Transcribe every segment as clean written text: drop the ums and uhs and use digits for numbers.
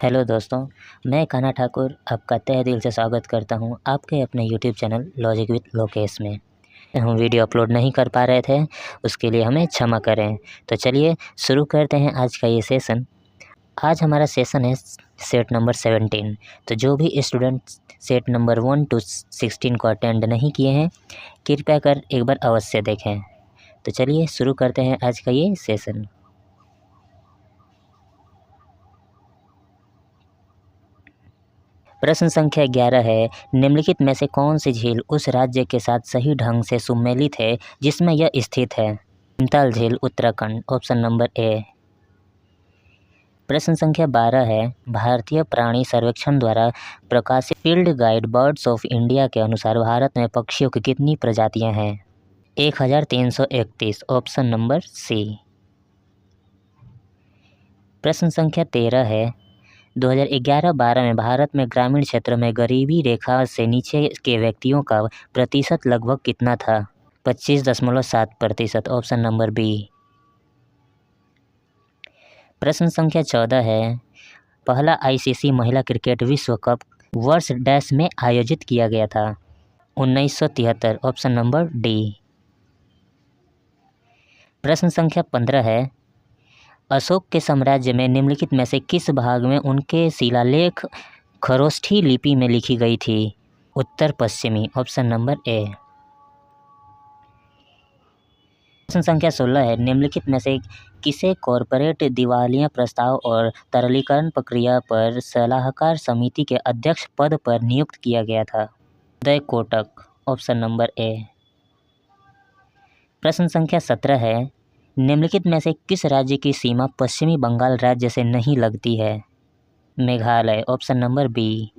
Hello दोस्तों, मैं कान्हा ठाकुर आपका तहे दिल से स्वागत करता हूं आपके अपने YouTube channel logic with Lokesh में। हम वीडियो अपलोड नहीं कर पा रहे थे, उसके लिए हमें क्षमा करें। तो चलिए शुरू करते हैं आज का ये सेशन। आज हमारा सेशन है सेट नंबर 17। तो जो भी स्टूडेंट सेट नंबर 1 to 16 को अटेंड नहीं किए हैं, कृपया कर एक बार अवश्य देखें। तो चलिए शुरू करते हैं आज का ये सेशन। प्रश्न संख्या 11 है, निम्नलिखित में से कौन सी झील उस राज्य के साथ सही ढंग से सुमेलित है जिसमें यह स्थित है? भीमताल झील, उत्तराखंड, ऑप्शन नंबर ए। प्रश्न संख्या 12 है, भारतीय प्राणी सर्वेक्षण द्वारा प्रकाशित field guide birds of India के अनुसार भारत में पक्षियों की कितनी प्रजातियां हैं? 1331, ऑप्शन नंबर सी। प्रश्न संख्या 13 है, 2011-12 में भारत में ग्रामीण क्षेत्रों में गरीबी रेखा से नीचे के व्यक्तियों का प्रतिशत लगभग कितना था? 25.7%, ऑप्शन नंबर बी। प्रश्न संख्या 14 है, पहला आईसीसी महिला क्रिकेट विश्व कप वर्ष डैश में आयोजित किया गया था? 1973, ऑप्शन नंबर डी। प्रश्न संख्या 15 है, अशोक के साम्राज्य में निम्नलिखित में से किस भाग में उनके शिलालेख खरोष्ठी लिपि में लिखी गई थी? उत्तर पश्चिमी, ऑप्शन नंबर ए। प्रश्न संख्या 16 है, निम्नलिखित में से किसे कॉरपोरेट दिवालिया प्रस्ताव और तरलीकरण प्रक्रिया पर सलाहकार समिति के अध्यक्ष पद पर नियुक्त किया गया था? Uday Kotak, option number A. प्रश्न संख्या 17 है, निम्नलिखित में से किस राज्य की सीमा पश्चिमी बंगाल राज्य से नहीं लगती है? Meghalaya, option number B.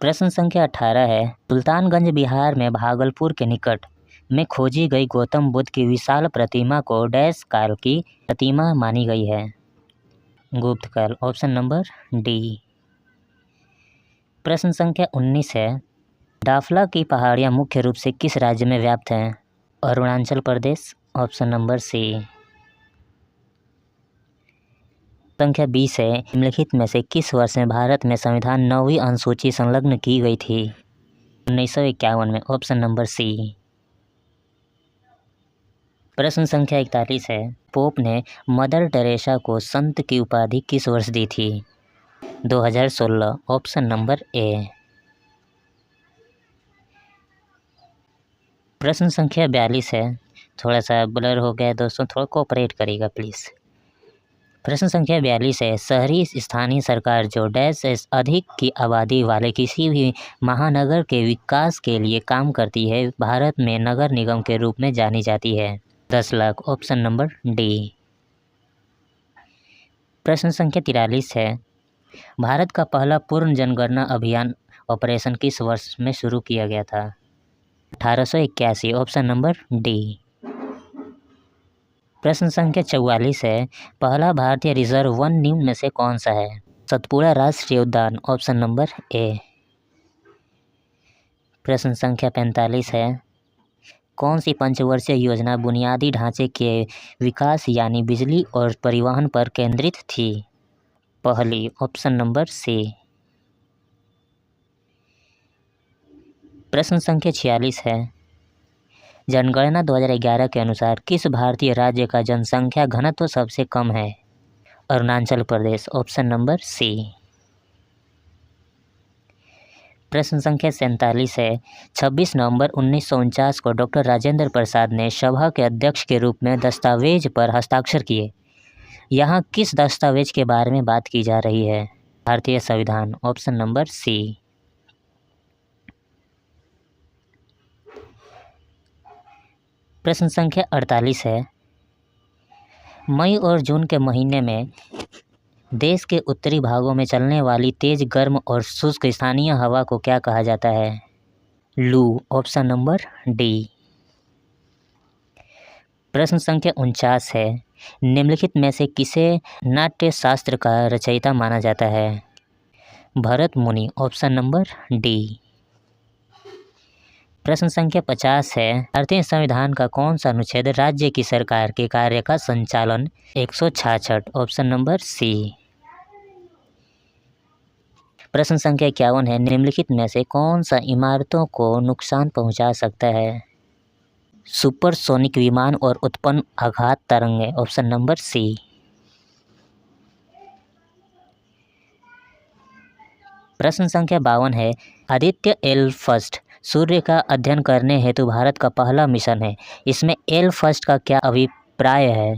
प्रश्न संख्या 18 है, सुल्तानगंज बिहार में भागलपुर के निकट में खोजी गई गौतम बुद्ध की विशाल प्रतिमा को डैश काल की प्रतिमा मानी गई है? गुप्त काल, ऑप्शन नंबर डी। प्रश्न संख्या 19 है, डाफला की पहाड़ियाँ मुख्य रूप से किस राज्य में व्याप्त हैं? अरुणाचल प्रदेश, ऑप्शन नंबर सी। संख्या 20 है, निम्नलिखित में से किस वर्ष में भारत में संविधान 9वीं अनुसूची संलग्न की गई थी? 1951 में, ऑप्शन नंबर सी। प्रश्न संख्या 41 है, पोप ने मदर टेरेसा को संत की उपाधि किस वर्ष दी थी? 2016, ऑप्शन नंबर ए। प्रश्न संख्या 42 है, थोड़ा सा ब्लर हो गया दोस्तों, थोड़ा कोऑपरेट करिएगा प्लीज़। प्रश्न संख्या 42 है, शहरी स्थानीय सरकार जो डैश से अधिक की आबादी वाले किसी भी महानगर के विकास के लिए काम करती है, भारत में नगर निगम के रूप में जानी जाती है? 10 लाख, ऑप्शन नंबर डी। प्रश्न संख्या 43 है, भारत का पहला पूर्ण जनगणना अभियान ऑपरेशन किस वर्ष में शुरू किया गया था? 1881, ऑप्शन नंबर डी। प्रश्न संख्या 44 है, पहला भारतीय रिजर्व वन निम्न में से कौन सा है? सतपुड़ा राष्ट्रीय उद्यान, ऑप्शन नंबर ए। प्रश्न संख्या 45 है, कौन सी पंचवर्षीय योजना बुनियादी ढांचे के विकास यानी बिजली और परिवहन पर केंद्रित थी? पहली, ऑप्शन नंबर सी। प्रश्न संख्या 46 है, जनगणना 2011 के अनुसार किस भारतीय राज्य का जनसंख्या घनत्व सबसे कम है? Arunachal Pradesh, option number C. प्रश्न संख्या 47 है, 26 नवंबर 1949 को डॉक्टर राजेंद्र प्रसाद ने सभा के अध्यक्ष के रूप में दस्तावेज पर हस्ताक्षर किए। यहाँ किस दस्तावेज के बारे में बात की जा रही है? भारतीय संविधान, ऑप्शन नंबर सी। प्रश्न संख्या 48 है, मई और जून के महीने में देश के उत्तरी भागों में चलने वाली तेज गर्म और शुष्क स्थानीय हवा को क्या कहा जाता है? लू, ऑप्शन नंबर डी। प्रश्न संख्या 49 है, निम्नलिखित में से किसे नाट्य शास्त्र का रचयिता माना जाता है? भरत मुनि, ऑप्शन नंबर डी। प्रश्न संख्या 50 है, भारतीय संविधान का कौन सा अनुच्छेद राज्य की सरकार के कार्य का संचालन? 166, ऑप्शन नंबर सी। प्रश्न संख्या 51 है, निम्नलिखित में से कौन सा इमारतों को नुकसान पहुंचा सकता है? सुपरसोनिक विमान और उत्पन्न आघात तरंगें। Option number C. प्रश्न संख्या 52 है, आदित्य एल फर्स्ट सूर्य का अध्ययन करने हेतु भारत का पहला मिशन है। इसमें एल फर्स्ट का क्या अभिप्राय है?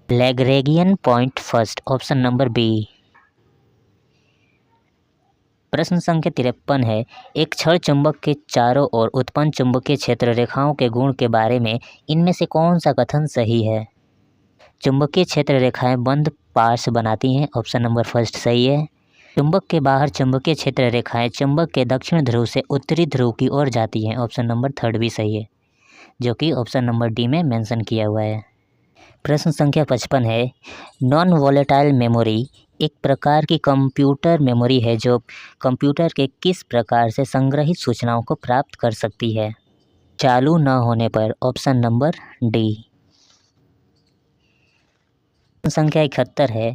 Lagrangian point first. Option number B. प्रश्न संख्या 53 है, एक क्षण चुंबक के चारों ओर उत्पन्न चुंबकीय क्षेत्र रेखाओं के गुण के बारे में इनमें से कौन सा कथन सही है? चुंबकीय क्षेत्र रेखाएं बंद पार्श्व बनाती हैं। ऑप्शन नंबर फर्स्ट सही है। चुंबक के बाहर चुंबकीय क्षेत्र रेखाएं चुंबक के दक्षिण ध्रुव से उत्तरी ध्रुव की ओर जाती हैं। ऑप्शन नंबर थर्ड भी सही है, जो कि ऑप्शन नंबर डी में मेंशन किया हुआ है। प्रश्न संख्या 55 है, नॉन वोलेटाइल मेमोरी एक प्रकार की कंप्यूटर मेमोरी है जो कंप्यूटर के किस प्रकार से संग्रहित सूचनाओं को प्राप्त कर सकती है? चालू न होने पर। Option number D. संख्या 71 है,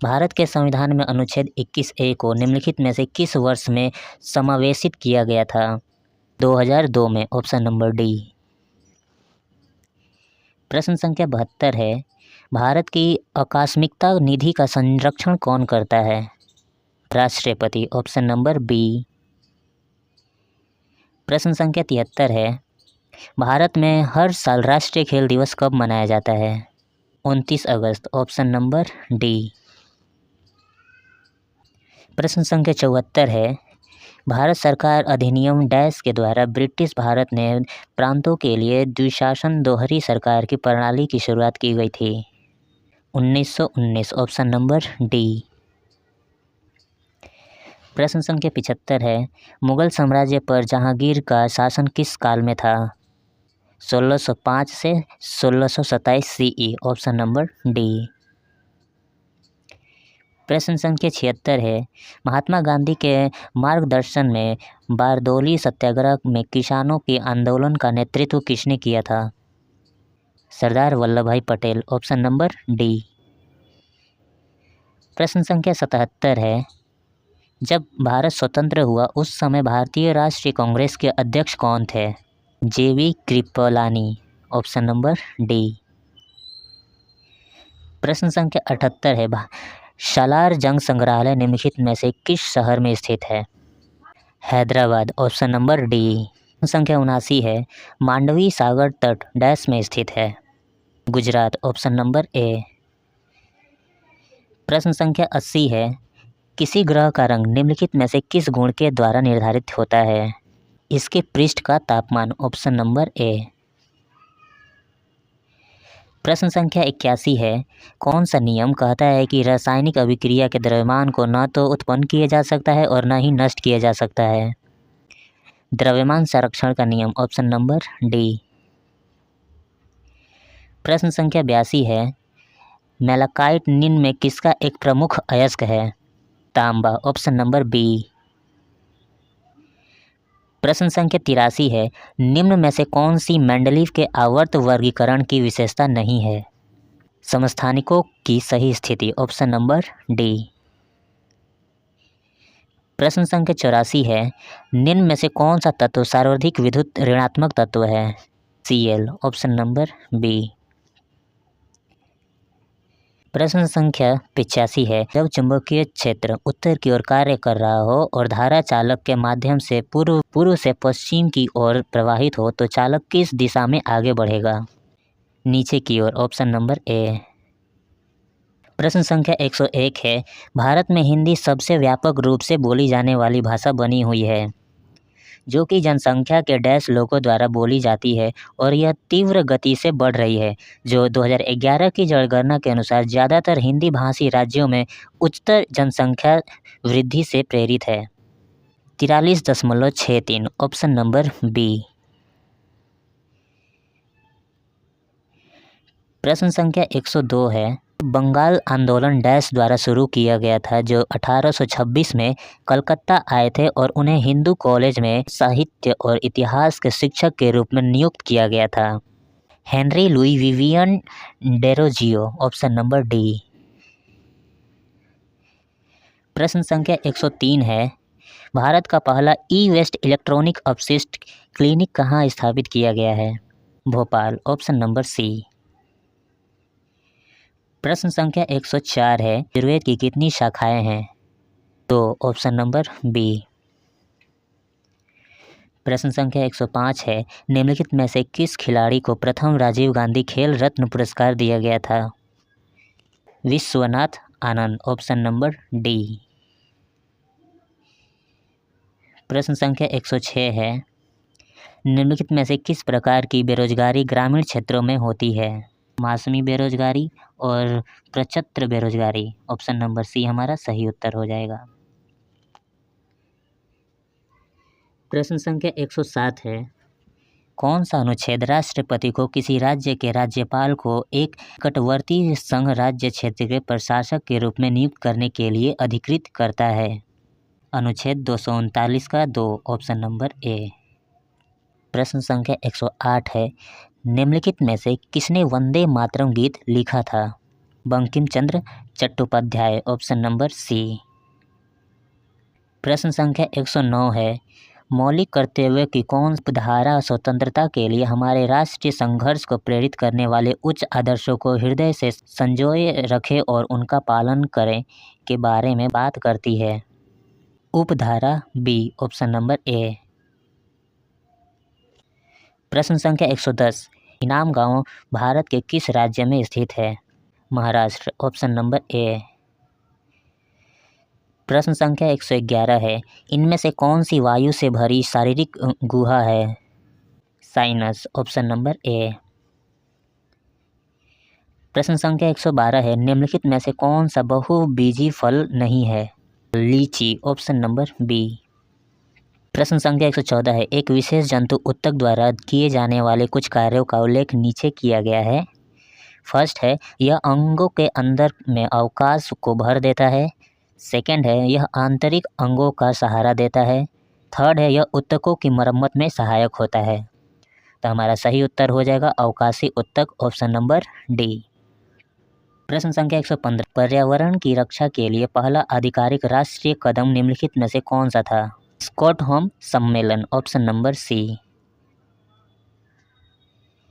भारत के संविधान में अनुच्छेद 21A को निम्नलिखित में से किस वर्ष में समावेशित किया गया था? 2002 में। Option number D. प्रश्न संख्या 72 है, भारत की आकस्मिकता निधि का संरक्षण कौन करता है? राष्ट्रपति। Option number B. प्रश्न संख्या 73 है, भारत में हर साल राष्ट्रीय खेल दिवस कब मनाया जाता है? 29 अगस्त। Option number D. प्रश्न संख्या 74 है, भारत सरकार अधिनियम डैश के द्वारा ब्रिटिश भारत ने प्रांतों के लिए द्विशासन दोहरी सरकार की प्रणाली की शुरुआत की गई थी? 1919। Option number D. प्रश्न संख्या 75 है, मुगल साम्राज्य पर जहांगीर का शासन किस काल में था? 1605 से 1627 CE। Option number D. प्रश्न संख्या 76 है, महात्मा गांधी के मार्गदर्शन में बारदोली सत्याग्रह में किसानों के आंदोलन का नेतृत्व किसने किया था? सरदार वल्लभ भाई पटेल। Option number D. प्रश्न संख्या 77 है, जब भारत स्वतंत्र हुआ उस समय भारतीय राष्ट्रीय कांग्रेस के अध्यक्ष कौन थे? JV Kripalani. Option number D. प्रश्न संख्या 78 है, सालार जंग संग्रहालय निम्नलिखित में से किस शहर में स्थित है? हैदराबाद। Option number D. संख्या 79 है, मांडवी सागर तट डैश में स्थित है? गुजरात। Option number A. प्रश्न संख्या 80 है, किसी ग्रह का रंग निम्नलिखित में से किस गुण के द्वारा निर्धारित होता है? इसके पृष्ठ का तापमान। Option number A. प्रश्न संख्या 81 है, कौन सा नियम कहता है कि रासायनिक अभिक्रिया के द्रव्यमान को न तो उत्पन्न किया जा सकता है और न ही नष्ट किया जा सकता है? द्रव्यमान संरक्षण का नियम। Option number D. प्रश्न संख्या 82 है, मैलाकाइट निम्न में किसका एक प्रमुख अयस्क है? तांबा। Option number B. प्रश्न संख्या 83 है, निम्न में से कौन सी मेंडलीव के आवर्त वर्गीकरण की विशेषता नहीं है? समस्थानिकों की सही स्थिति। Option number D. प्रश्न संख्या 84 है, निम्न में से कौन सा तत्व सर्वाधिक विद्युत ऋणात्मक तत्व है? Cl। Option number B. प्रश्न संख्या 85 है, जब चुंबकीय क्षेत्र उत्तर की ओर कार्य कर रहा हो और धारा चालक के माध्यम से पूर्व से पश्चिम की ओर प्रवाहित हो तो चालक किस दिशा में आगे बढ़ेगा? नीचे की ओर। Option number A. प्रश्न संख्या 101 है, भारत में हिंदी सबसे व्यापक रूप से बोली जाने वाली भाषा बनी हुई है जो कि जनसंख्या के डैश लोगों द्वारा बोली जाती है और यह तीव्र गति से बढ़ रही है, जो 2011 की जनगणना के अनुसार ज़्यादातर हिंदी भाषी राज्यों में उच्चतर जनसंख्या वृद्धि से प्रेरित है। 43.63। Option number B. प्रश्न संख्या 102 है, बंगाल आंदोलन डैश द्वारा शुरू किया गया था जो 1826 में कलकत्ता आए थे और उन्हें हिंदू कॉलेज में साहित्य और इतिहास के शिक्षक के रूप में नियुक्त किया गया था? Henry Louis Vivian Derozio. Option number D. प्रश्न संख्या 103 है, भारत का पहला ई वेस्ट इलेक्ट्रॉनिक अपशिष्ट क्लिनिक कहाँ स्थापित किया गया है? Bhopal, option number C. प्रश्न संख्या 104 है, आयुर्वेद की कितनी शाखाएं हैं? तो ऑप्शन नंबर बी। प्रश्न संख्या 105 है, निम्नलिखित में से किस खिलाड़ी को प्रथम राजीव गांधी खेल रत्न पुरस्कार दिया गया था? Vishwanath Anand, option number D. प्रश्न संख्या 106 है, निम्नलिखित में से किस प्रकार की बेरोजगारी ग्रामीण क्षेत्रों में होती है? मौसमी बेरोजगारी और प्रचत्र बेरोजगारी, ऑप्शन नंबर सी हमारा सही उत्तर हो जाएगा। प्रश्न संख्या 107 है, कौन सा अनुच्छेद राष्ट्रपति को किसी राज्य के राज्यपाल को एक निकटवर्ती संघ राज्य क्षेत्र के प्रशासक के रूप में नियुक्त करने के लिए अधिकृत करता है? अनुच्छेद 239 का 2, ऑप्शन नंबर ए। प्रश्न संख्या 108 है, निम्नलिखित में से किसने वंदे मातरम गीत लिखा था? Bankim Chandra Chattopadhyay, option number C. प्रश्न संख्या 109 है, मौलिक कर्तव्य की कौन धारा स्वतंत्रता के लिए हमारे राष्ट्रीय संघर्ष को प्रेरित करने वाले उच्च आदर्शों को हृदय से संजोए रखे और उनका पालन करें के बारे में बात करती है? उपधारा बी, ऑप्शन नंबर ए। प्रश्न संख्या 110, इनाम गांव भारत के किस राज्य में स्थित है? Maharashtra, option number A. प्रश्न संख्या 111 है, इनमें से कौन सी वायु से भरी शारीरिक गुहा है? Sinus, option number A. प्रश्न संख्या 112 है, निम्नलिखित में से कौन सा बहुबीजी फल नहीं है? लीची, ऑप्शन नंबर बी। प्रश्न संख्या 114 है, एक विशेष जंतु उत्तक द्वारा किए जाने वाले कुछ कार्यों का उल्लेख नीचे किया गया है। फर्स्ट है, यह अंगों के अंदर में अवकाश को भर देता है। सेकंड है, यह आंतरिक अंगों का सहारा देता है। थर्ड है, यह उत्तकों की मरम्मत में सहायक होता है। तो हमारा सही उत्तर हो जाएगा अवकाशी उत्तक, ऑप्शन नंबर डी। प्रश्न संख्या 115, पर्यावरण की रक्षा के लिए पहला आधिकारिक राष्ट्रीय कदम निम्नलिखित में से कौन सा था? स्टॉकहोम सम्मेलन, ऑप्शन नंबर सी।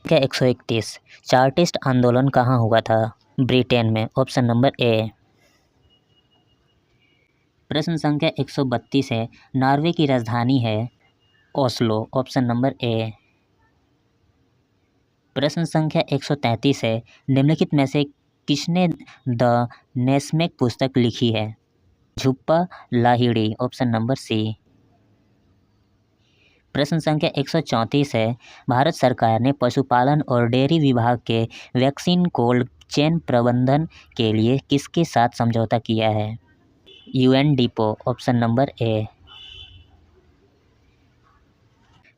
131, चार्टिस्ट आंदोलन कहाँ हुआ था? ब्रिटेन में, ऑप्शन नंबर ए। प्रश्न संख्या 132 है, नॉर्वे की राजधानी है? Oslo, option number A. प्रश्न संख्या 133 है, निम्नलिखित में से किसने द नेस्मेक पुस्तक लिखी है? Zuppa Lahiri, option number C. प्रश्न संख्या 134 है, भारत सरकार ने पशुपालन और डेयरी विभाग के वैक्सीन कोल्ड चेन प्रबंधन के लिए किसके साथ समझौता किया है? यूएनडीपो, ऑप्शन नंबर ए।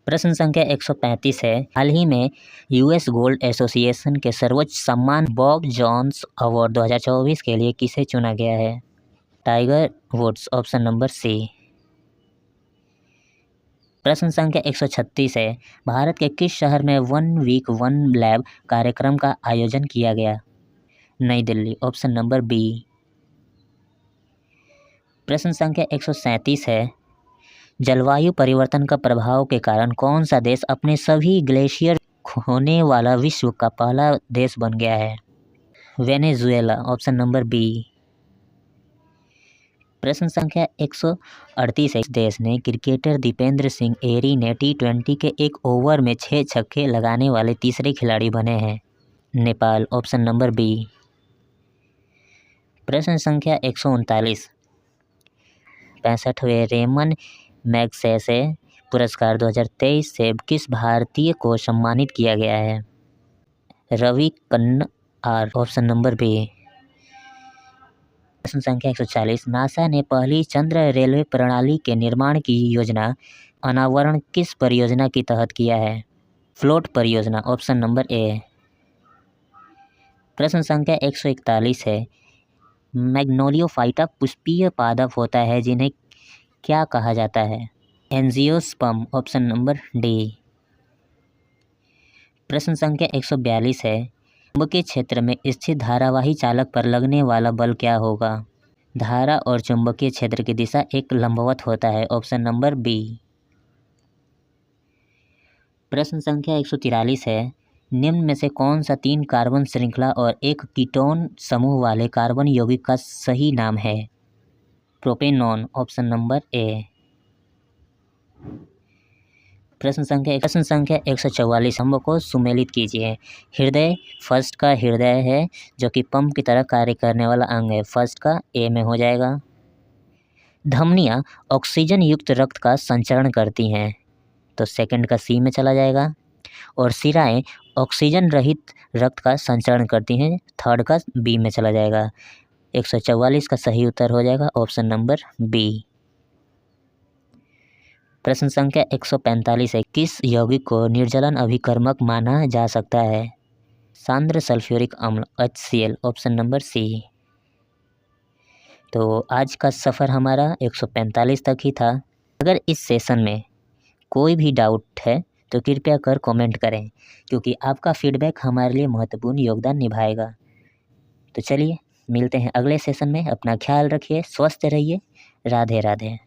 प्रश्न संख्या 135 है, हाल ही में यूएस गोल्ड एसोसिएशन के सर्वोच्च सम्मान बॉब जोन्स अवार्ड 2024 के लिए किसे चुना गया है? Tiger Woods, option number C. प्रश्न संख्या 136 है, भारत के किस शहर में 1 वीक 1 लैब कार्यक्रम का आयोजन किया गया? नई दिल्ली, ऑप्शन नंबर बी। प्रश्न संख्या 137 है, जलवायु परिवर्तन का प्रभाव के कारण कौन सा देश अपने सभी ग्लेशियर खोने वाला विश्व का पहला देश बन गया है? Venezuela, option number B. प्रश्न संख्या 138 है, इस देश ने क्रिकेटर दीपेंद्र सिंह एरी ने T20 के एक ओवर में 6 छक्के लगाने वाले तीसरे खिलाड़ी बने हैं? Nepal, option number B. प्रश्न संख्या 139, 65वें रेमन मैगसेसे पुरस्कार 2023 से किस भारतीय को सम्मानित किया गया है? Ravi Kannan, option number B. प्रश्न संख्या 140, नासा ने पहली चंद्र रेलवे प्रणाली के निर्माण की योजना अनावरण किस परियोजना के तहत किया है? फ्लोट परियोजना, ऑप्शन नंबर ए। प्रश्न संख्या 141 है, मैग्नोलियोफाइटा पुष्पीय पादप होता है जिन्हें क्या कहा जाता है? Angiosperm, option number D. प्रश्न संख्या 142 है, चुंबकीय क्षेत्र में स्थित धारावाही चालक पर लगने वाला बल क्या होगा? धारा और चुंबकीय क्षेत्र की दिशा एक लंबवत होता है। Option number B. प्रश्न संख्या 143 है, निम्न में से कौन सा 3 कार्बन श्रृंखला और एक कीटोन समूह वाले कार्बन यौगिक का सही नाम है? प्रोपेनॉन। Option number A. प्रश्न संख्या 144 अंगों को सुमेलित कीजिए। हृदय फर्स्ट का हृदय है जो कि पंप की तरह कार्य करने वाला अंग है। फर्स्ट का ए में हो जाएगा। धमनियाँ ऑक्सीजन युक्त रक्त का संचरण करती हैं, तो सेकंड का सी में चला जाएगा। और शिराएं ऑक्सीजन रहित रक्त का संचरण करती हैं, थर्ड का बी में चला जाएगा। 144 का सही उत्तर हो जाएगा ऑप्शन नंबर बी। प्रश्न संख्या 145 है, किस यौगिक को निर्जलन अभिकर्मक माना जा सकता है? सांद्र सल्फ्यूरिक अम्ल HCl। Option number C. तो आज का सफ़र हमारा 145 तक ही था। अगर इस सेशन में कोई भी डाउट है तो कृपया कर कमेंट करें, क्योंकि आपका फीडबैक हमारे लिए महत्वपूर्ण योगदान निभाएगा। तो चलिए मिलते हैं अगले सेशन में। अपना ख्याल रखिए, स्वस्थ रहिए। राधे राधे।